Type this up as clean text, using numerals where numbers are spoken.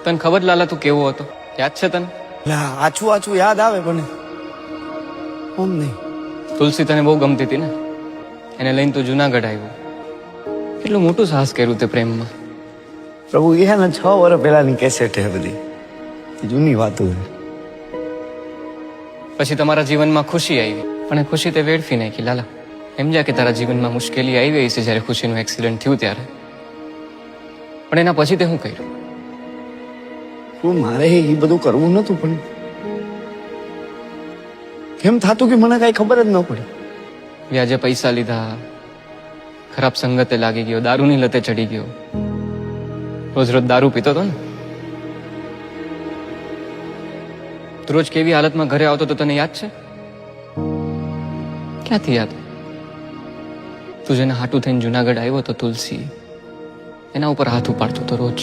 તને ખબર લાલા તું કેવો હતો? યાદ છે તને? આછું આછું યાદ આવે પણ આમ નહીં. તુલસી તને બહુ ગમતી હતી ને, એને લઈને તું જુનાગઢ આવ્યો. કેટલું મોટું સાહસ કર્યું તે પ્રેમમાં. પ્રભુ એ ને 6 વર્ષ પહેલાની કેસેટ છે બધી, જૂની વાતો છે. પછી તમારા જીવનમાં ખુશી આવી, પણ એ ખુશી તે વેડફી નાખી લાલા. સમજ્યા કે તારા જીવનમાં મુશ્કેલી આવી છે જ્યારે ખુશીનું એક્સિડન્ટ થયું ત્યારે, પણ એના પછી તે શું કર્યું? શું મારે એ બધું કરવું નતું, પણ કેમ થતું કે મને કઈ ખબર જ ન પડી. વ્યાજે પૈસા લીધા, ખરાબ સંગતે લાગી ગયો, દારૂની લતે ચડી ગયો, રોજ રોજ દારૂ પીતો હતો ને. તું રોજ કેવી હાલતમાં ઘરે આવતો તો તને યાદ છે? ક્યાંથી યાદ? તું જેને હાટું થઈને જુનાગઢ આવ્યો તો તુલસી, એના ઉપર હાથ ઉપાડતો તો રોજ.